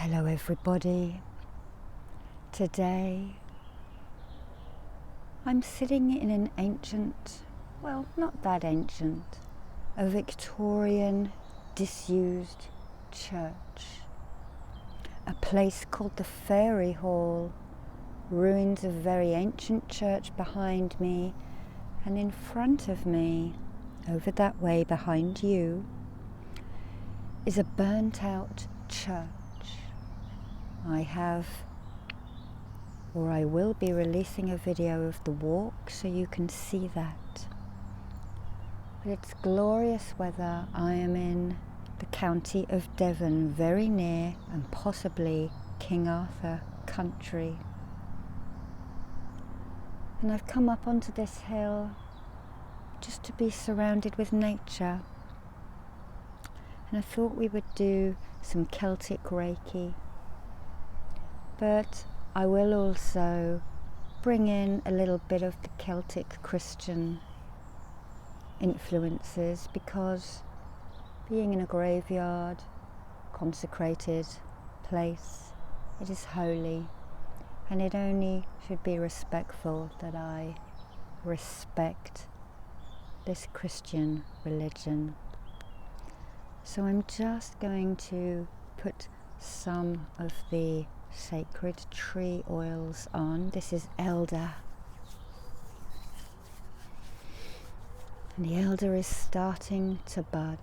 Hello everybody. Today I'm sitting in an ancient, well, not that ancient, a Victorian disused church. A place called the Faerie Hall, ruins of a very ancient church behind me, and in front of me, over that way behind you, is a burnt out church. I will be releasing a video of the walk so you can see that. But it's glorious weather. I am in the county of Devon, very near and possibly King Arthur country. And I've come up onto this hill just to be surrounded with nature. And I thought we would do some Celtic Reiki. But I will also bring in a little bit of the Celtic Christian influences, because being in a graveyard, consecrated place, it is holy, and it only should be respectful that I respect this Christian religion. So I'm just going to put some of the sacred tree oils on. This is elder, and the elder is starting to bud.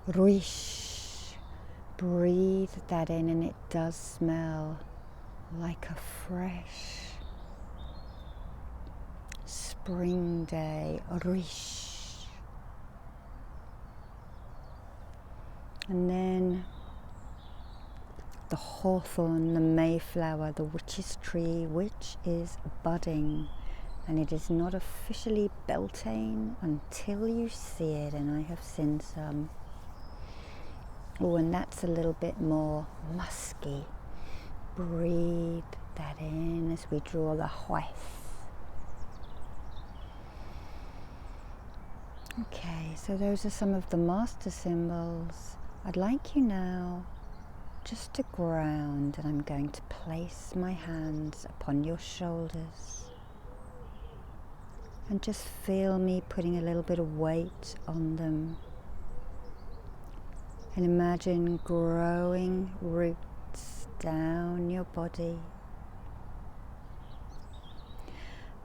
Rish, breathe that in, and it does smell like a fresh spring day. Rish. And then the hawthorn, the mayflower, the witch's tree, which is budding, and it is not officially Beltane until you see it, and I have seen some. Oh, and that's a little bit more musky. Breathe that in as we draw the whiff. Okay, so those are some of the master symbols. I'd like you now just to ground, and I'm going to place my hands upon your shoulders and just feel me putting a little bit of weight on them, and imagine growing roots down your body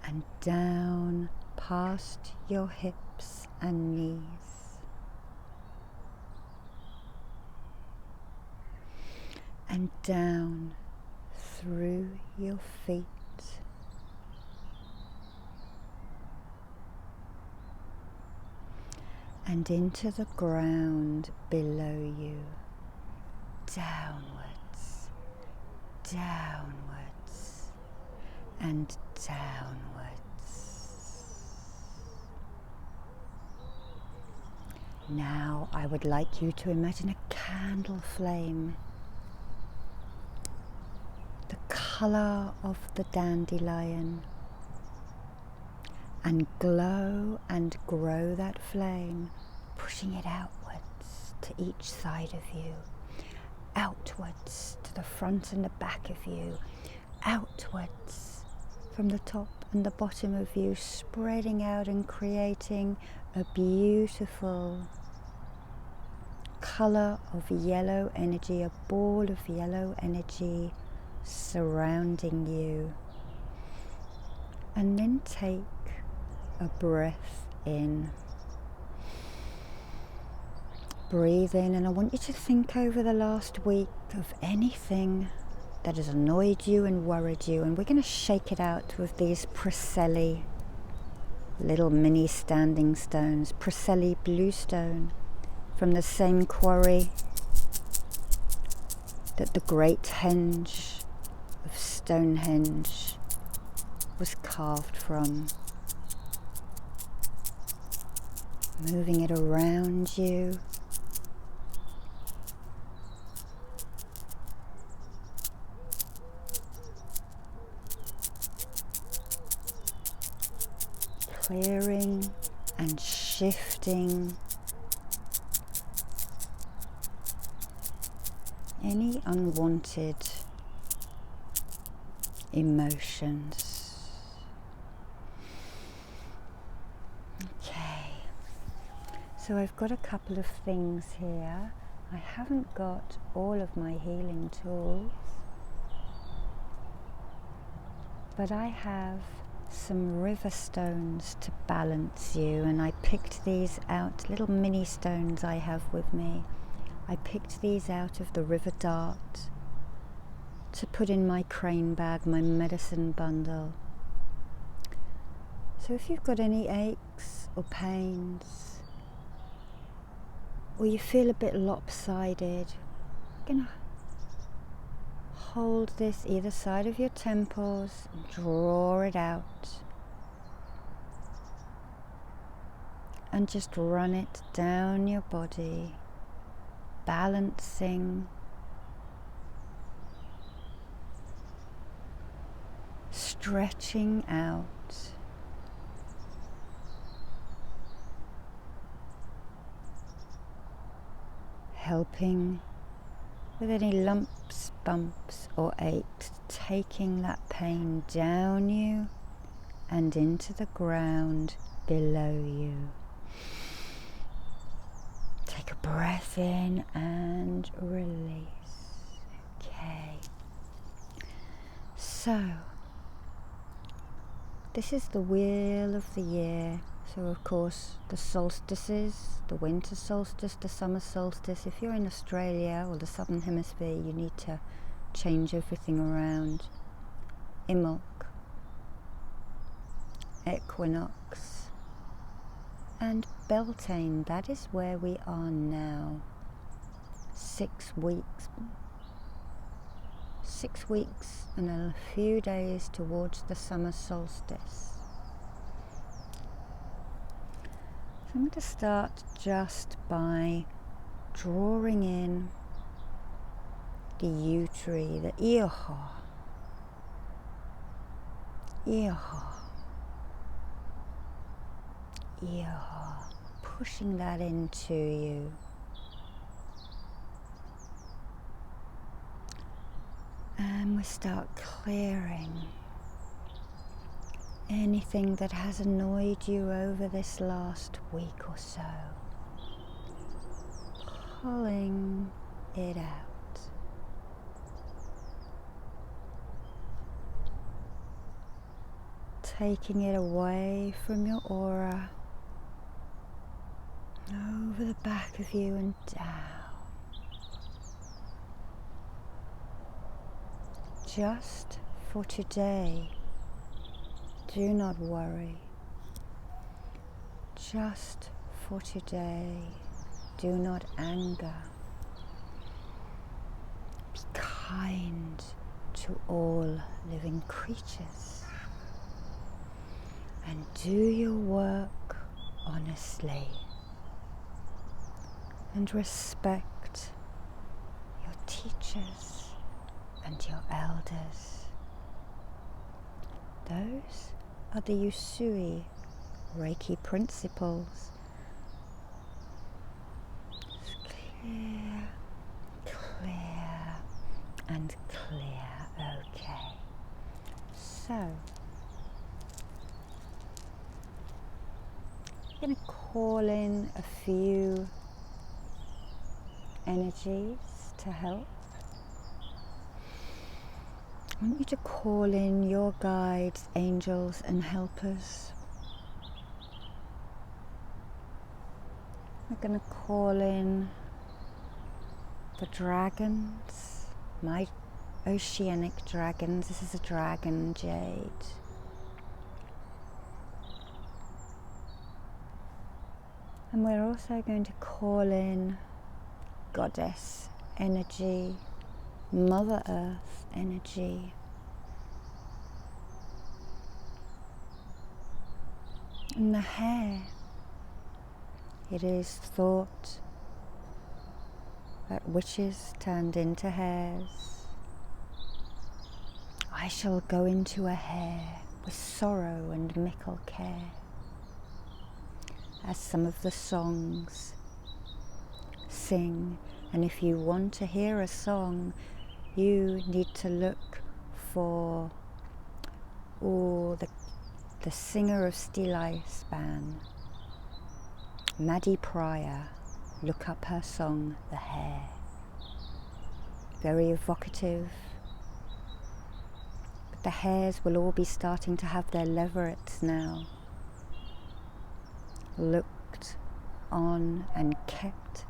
and down past your hips and knees. And down through your feet, and into the ground below you, downwards, downwards, and downwards. Now I would like you to imagine a candle flame, the colour of the dandelion, and glow and grow that flame, pushing it outwards to each side of you, outwards to the front and the back of you, outwards from the top and the bottom of you, spreading out and creating a beautiful colour of yellow energy, a ball of yellow energy surrounding you. And then take a breath in. Breathe in, and I want you to think over the last week of anything that has annoyed you and worried you, and we're going to shake it out with these Preseli, little mini standing stones, Preseli bluestone, from the same quarry that the great henge of Stonehenge was carved from. Moving it around you, clearing and shifting any unwanted emotions. Okay, so I've got a couple of things here. I haven't got all of my healing tools, but I have some river stones to balance you, and I picked these out, little mini stones I have with me. I picked these out of the river dart to put in my crane bag, my medicine bundle. So if you've got any aches or pains, or you feel a bit lopsided, you're going to hold this either side of your temples and draw it out. And just run it down your body, balancing, stretching out. Helping with any lumps, bumps or aches, taking that pain down you and into the ground below you. Take a breath in and release. Okay. So, this is the wheel of the year. So of course the solstices, the winter solstice, the summer solstice. If you're in Australia or the southern hemisphere, you need to change everything around. Imbolc, equinox, and Beltane. That is where we are now. 6 weeks. 6 weeks and a few days towards the summer solstice. So I'm going to start just by drawing in the yew tree, the Iorho, pushing that into you. And we start clearing anything that has annoyed you over this last week or so. Pulling it out. Taking it away from your aura, over the back of you and down. Just for today, do not worry. Just for today, do not anger. Be kind to all living creatures. And do your work honestly. And respect your teachers and your elders. Those are the Usui Reiki principles. Clear, clear, and clear. Okay. So, I'm going to call in a few energies to help. I want you to call in your guides, angels and helpers. We're going to call in the dragons, my oceanic dragons. This is a dragon jade. And we're also going to call in goddess energy, Mother Earth energy. And the hair, it is thought that witches turned into hares. I shall go into a hare with sorrow and mickle care, as some of the songs sing, And if you want to hear a song, you need to look for the singer of Stili Span, Maddie Pryor. Look up her song, The Hair. Very evocative. But the hairs will all be starting to have their leverets now. Looked on and kept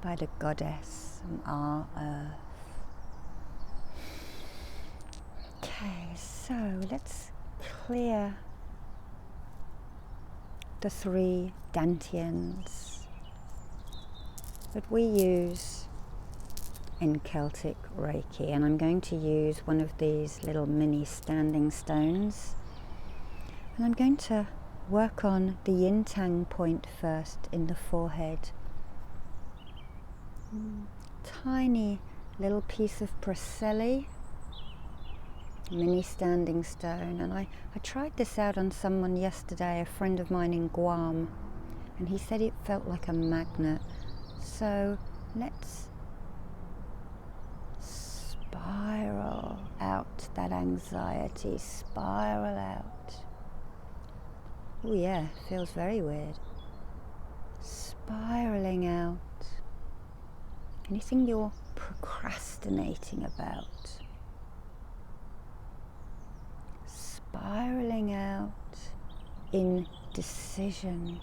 by the goddess and our earth. Okay, so let's clear the 3 dantians that we use in Celtic Reiki, and I'm going to use one of these little mini standing stones, and I'm going to work on the yin tang point first in the forehead. Tiny little piece of Preseli, mini standing stone, and I tried this out on someone yesterday, a friend of mine in Guam, and he said it felt like a magnet. So let's spiral out that anxiety, spiral out. Oh yeah, feels very weird. Spiraling out anything you're procrastinating about. Spiraling out indecision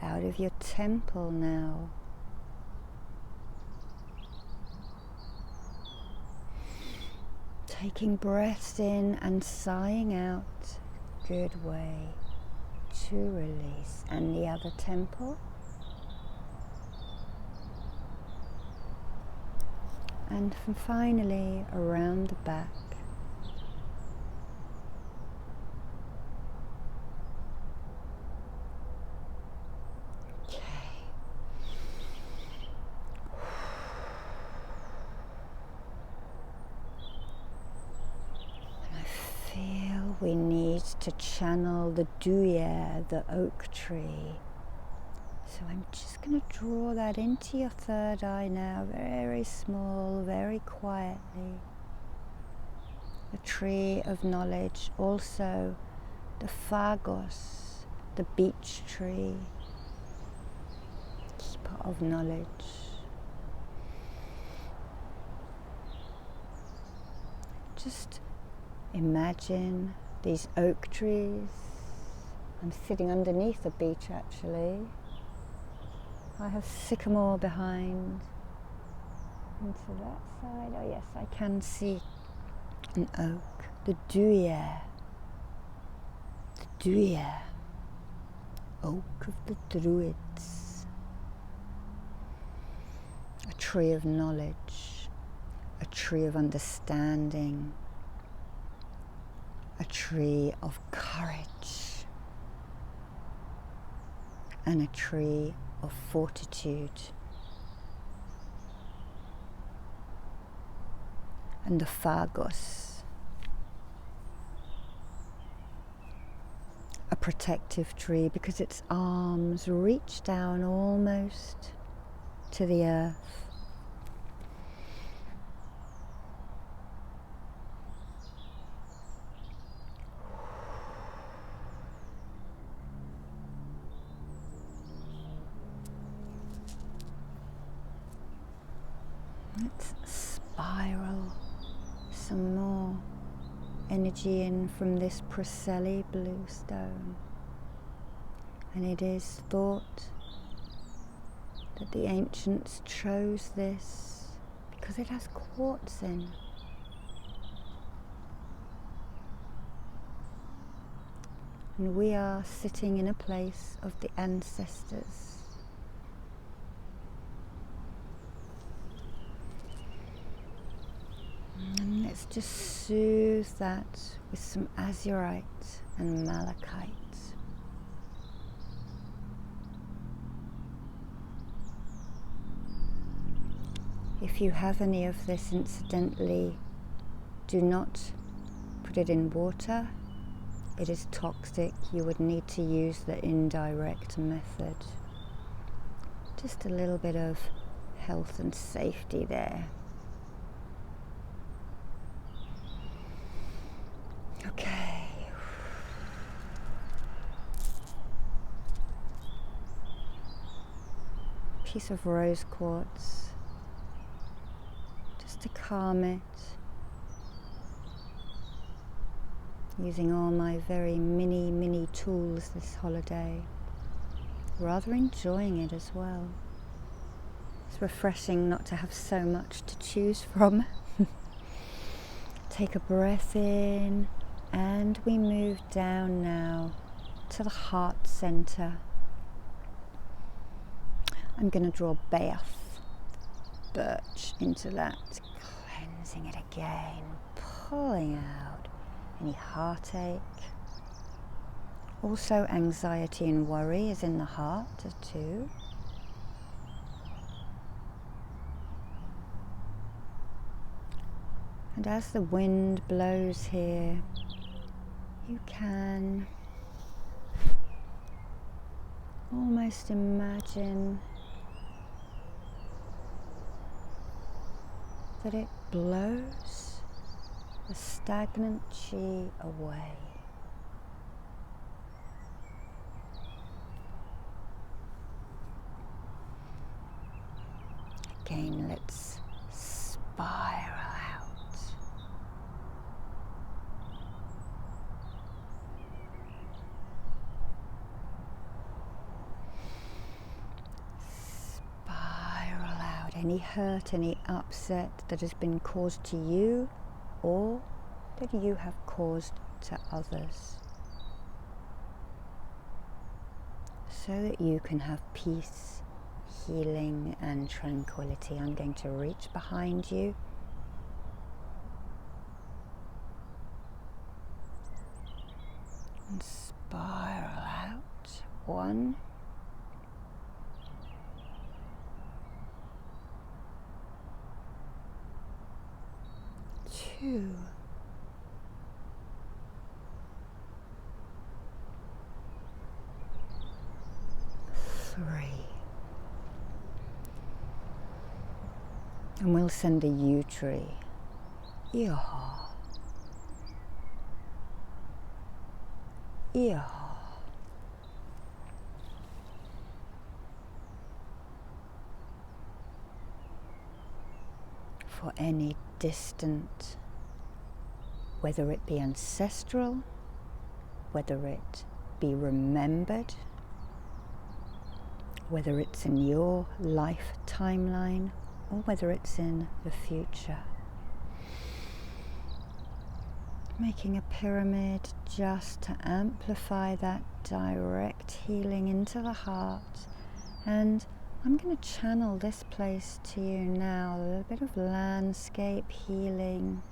out of your temple now. Taking breaths in and sighing out. Good way to release. And the other temple. And finally around the back. We need to channel the duyere, the oak tree. So I'm just going to draw that into your third eye now, very small, very quietly. The tree of knowledge, also the phagos, the beech tree, keeper of knowledge. Just imagine these oak trees. I'm sitting underneath a beech actually. I have sycamore behind. And to that side, oh yes, I can see an oak. The duyere. The duyere. Oak of the Druids. A tree of knowledge. A tree of understanding. A tree of courage, and a tree of fortitude. And the phagos, a protective tree because its arms reach down almost to the earth. Let's spiral some more energy in from this Preseli blue stone. And it is thought that the ancients chose this because it has quartz in. And we are sitting in a place of the ancestors. And let's just soothe that with some azurite and malachite. If you have any of this, incidentally, do not put it in water. It is toxic. You would need to use the indirect method. Just a little bit of health and safety there. Okay. Piece of rose quartz, just to calm it. Using all my very mini tools this holiday. Rather enjoying it as well. It's refreshing not to have so much to choose from. Take a breath in, and we move down now to the heart center. I'm going to draw birch into that, cleansing it again, pulling out any heartache. Also, anxiety and worry is in the heart too. And as the wind blows here, you can almost imagine that it blows the stagnant chi away. Again, let's spiral out. Spiral out any hurt, any upset that has been caused to you or that you have caused to others, so that you can have peace, healing and tranquility. I'm going to reach behind you and spiral out. 1, 2, 3. And we'll send a yew tree. Iha. Iha. For any distant, whether it be ancestral, whether it be remembered, whether it's in your life timeline, or whether it's in the future. Making a pyramid just to amplify that direct healing into the heart. And I'm going to channel this place to you now, a little bit of landscape healing.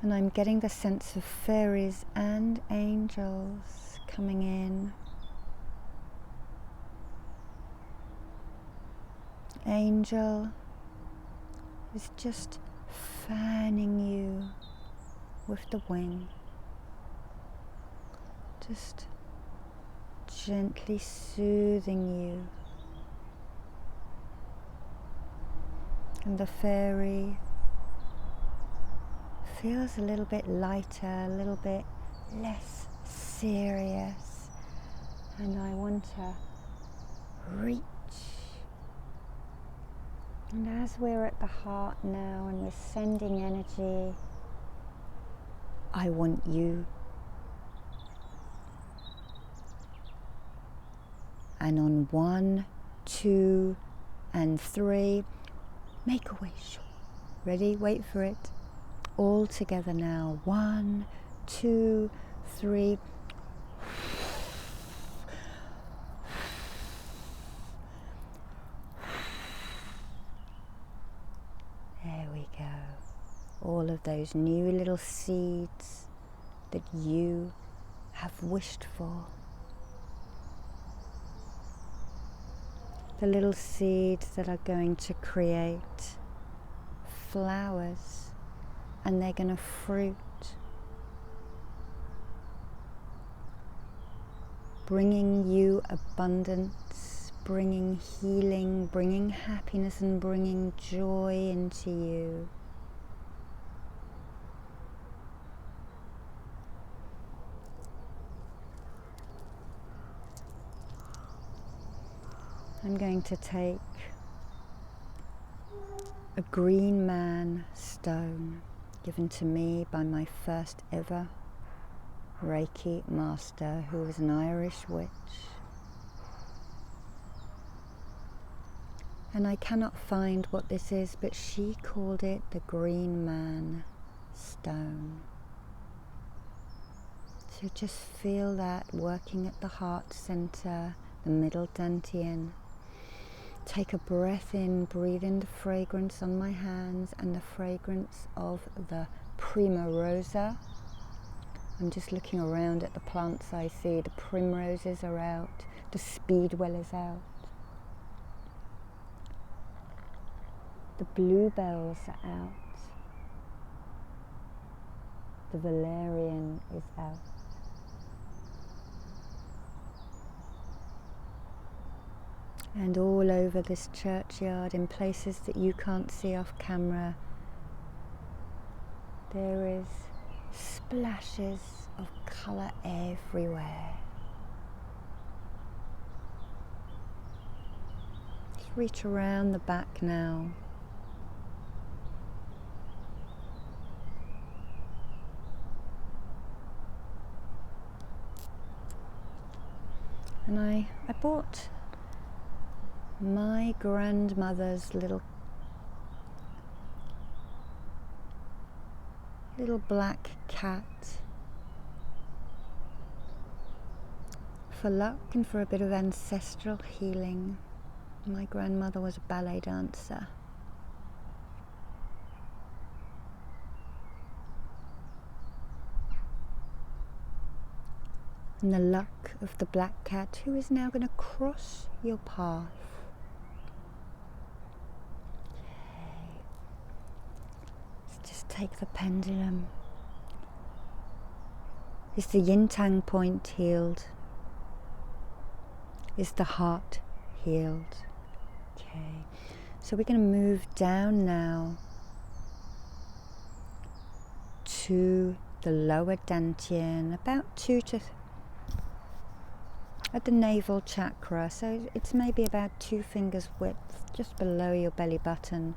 And I'm getting the sense of fairies and angels coming in. Angel is just fanning you with the wing, just gently soothing you. And the fairy feels a little bit lighter, a little bit less serious, and I want to reach. And as we're at the heart now and we're sending energy, I want you. And on 1, 2, and 3, make a wish. Ready? Wait for it. All together now. 1, 2, 3. There we go. All of those new little seeds that you have wished for. The little seeds that are going to create flowers, and they're going to fruit. bringing you abundance, bringing healing, bringing happiness, and bringing joy into you. I'm going to take a green man stone given to me by my first ever Reiki master, who was an Irish witch. And I cannot find what this is, but she called it the green man stone. So just feel that working at the heart center, the middle dantian. Take a breath in, breathe in the fragrance on my hands and the fragrance of the prima rosa. I'm just looking around at the plants I see. The primroses are out, the speedwell is out. The bluebells are out. The valerian is out. And all over this churchyard, in places that you can't see off camera, there is splashes of colour everywhere. Just reach around the back now. And I bought my grandmother's little black cat for luck and for a bit of ancestral healing. My grandmother was a ballet dancer. And the luck of the black cat, who is now going to cross your path. Take the pendulum. Is the yin-tang point healed? Is the heart healed? Okay, so we're going to move down now to the lower dantian, about at the navel chakra, so it's maybe about 2 fingers width, just below your belly button.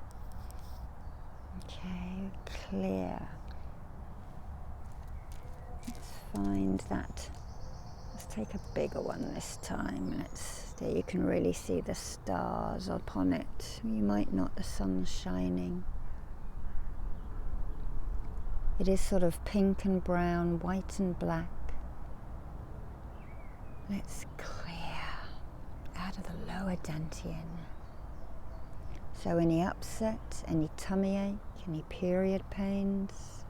Okay, clear. Let's find that. Let's take a bigger one this time. There you can really see the stars upon it. You might not, the sun's shining. It is sort of pink and brown, white and black. Let's clear out of the lower dantian. So any upset, any tummy ache, any period pains,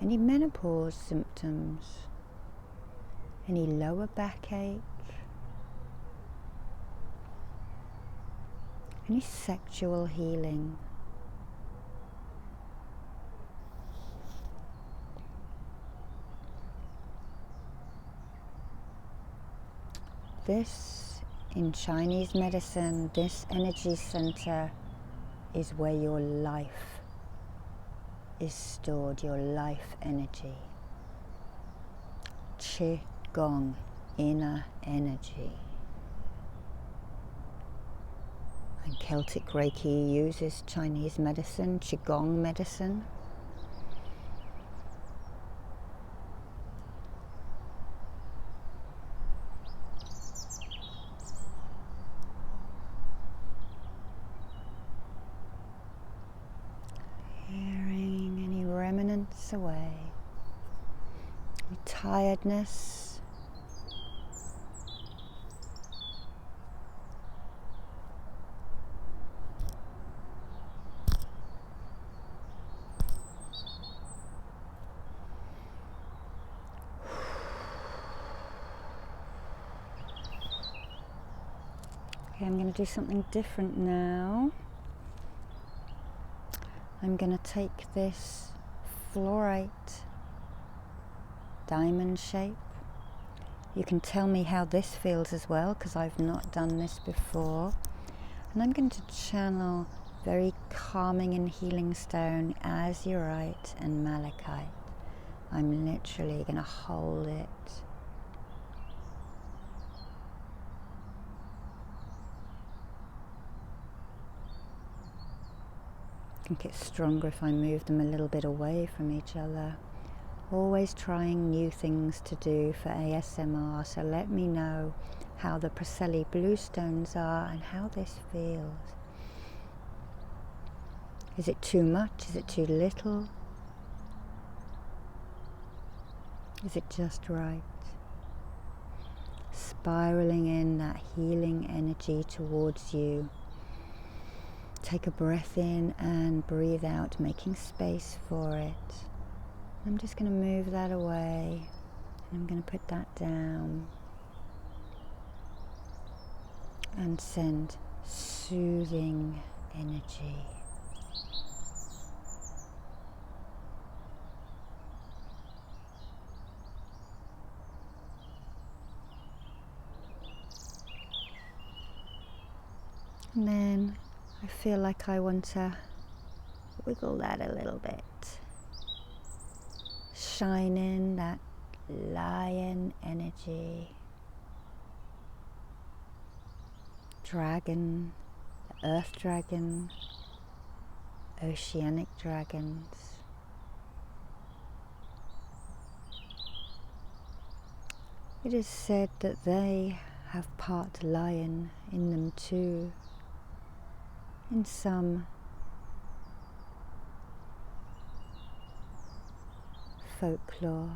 any menopause symptoms, any lower backache, any sexual healing. This, in Chinese medicine, this energy center is where your life is stored, your life energy. Qi Gong, inner energy. And Celtic Reiki uses Chinese medicine, Qigong medicine. Away, tiredness, okay, I'm going to do something different now. I'm going to take this Fluorite diamond shape You can tell me how this feels as well, because I've not done this before. And I'm going to channel very calming and healing stone, azurite and malachite. I'm literally going to hold it. I think it's stronger if I move them a little bit away from each other. Always trying new things to do for ASMR, so let me know how the Preseli bluestones are and how this feels. Is it too much? Is it too little? Is it just right? Spiraling in that healing energy towards you. Take a breath in and breathe out, making space for it. I'm just going to move that away, and I'm going to put that down and send soothing energy. And then I feel like I want to wiggle that a little bit. Shine in that lion energy. Dragon, the earth dragon, oceanic dragons. It is said that they have part lion in them too, in some folklore.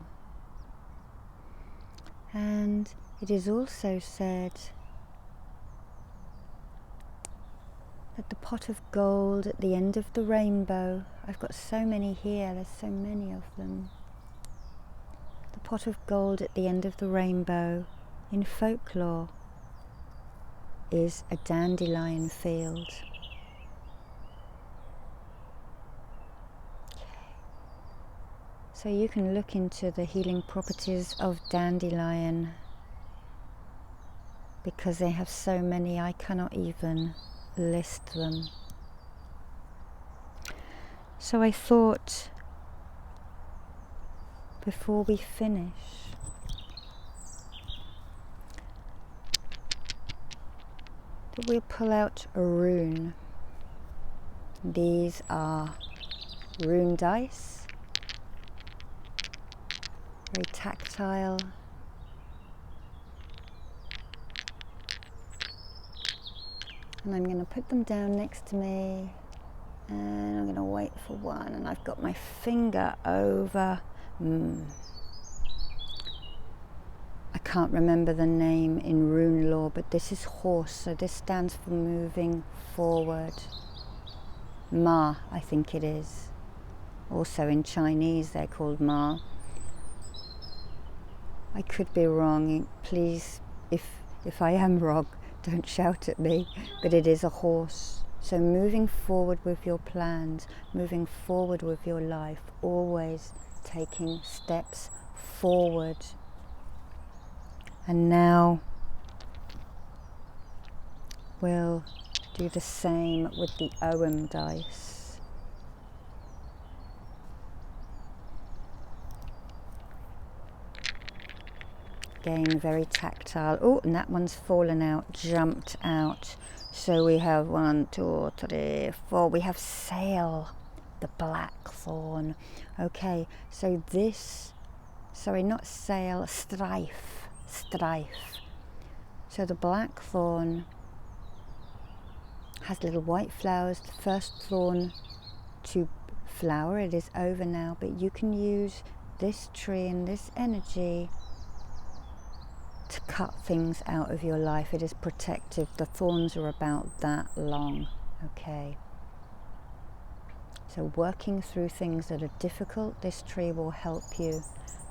And it is also said that the pot of gold at the end of the rainbow, I've got so many here, there's so many of them. The pot of gold at the end of the rainbow in folklore is a dandelion field. So you can look into the healing properties of dandelion, because they have so many, I cannot even list them. So I thought, before we finish, that we'll pull out a rune. These are rune dice. Very tactile. And I'm going to put them down next to me, and I'm going to wait for one, and I've got my finger over, I can't remember the name in rune lore, but this is horse, so this stands for moving forward. Ma, I think it is. Also in Chinese they're called Ma. I could be wrong, please, if I am wrong, don't shout at me, but it is a horse. So moving forward with your plans, moving forward with your life, always taking steps forward. And now we'll do the same with the Ogham dice. Again, very tactile. Oh, and that one's fallen out, jumped out. So we have 1, 2, 3, 4. We have sail, the blackthorn. Okay, so this, sorry, not sail, strife. So the blackthorn has little white flowers. The first thorn to flower, it is over now, but you can use this tree and this energy to cut things out of your life. It is protective. The thorns are about that long. Okay. So working through things that are difficult, this tree will help you.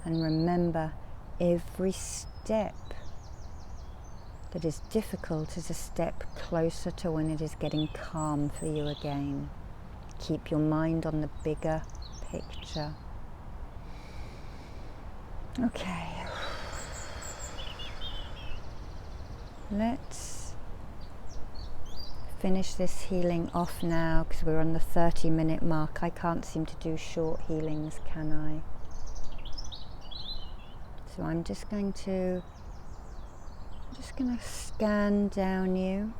And remember, every step that is difficult is a step closer to when it is getting calm for you again. Keep your mind on the bigger picture. Okay. let's finish this healing off now, because we're on the 30-minute mark. I can't seem to do short healings, can I? So I'm just going to scan down you.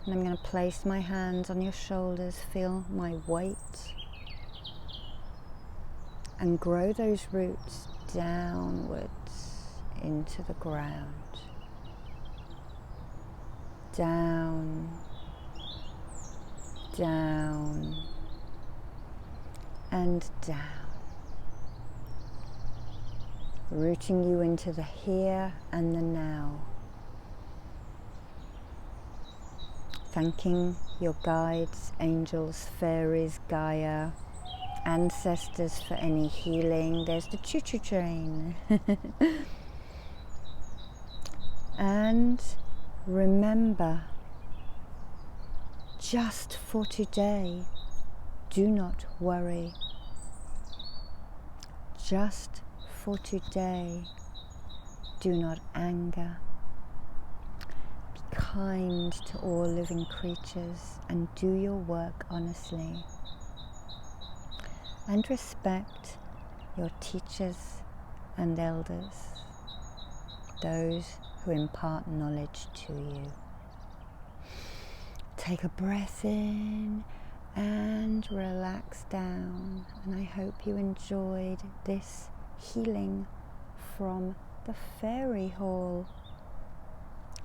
And I'm going to place my hands on your shoulders, feel my weight, and grow those roots downwards into the ground. Down, down, and down. Rooting you into the here and the now. Thanking your guides, angels, fairies, Gaia, ancestors for any healing. There's the choo-choo train. And remember, just for today, do not worry. Just for today, do not anger. Be kind to all living creatures and do your work honestly. And respect your teachers and elders, those who impart knowledge to you. Take a breath in and relax down. And I hope you enjoyed this healing from the Faerie Hall.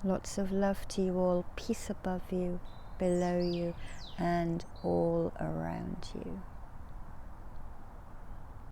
Lots of love to you all, peace above you, below you, and all around you.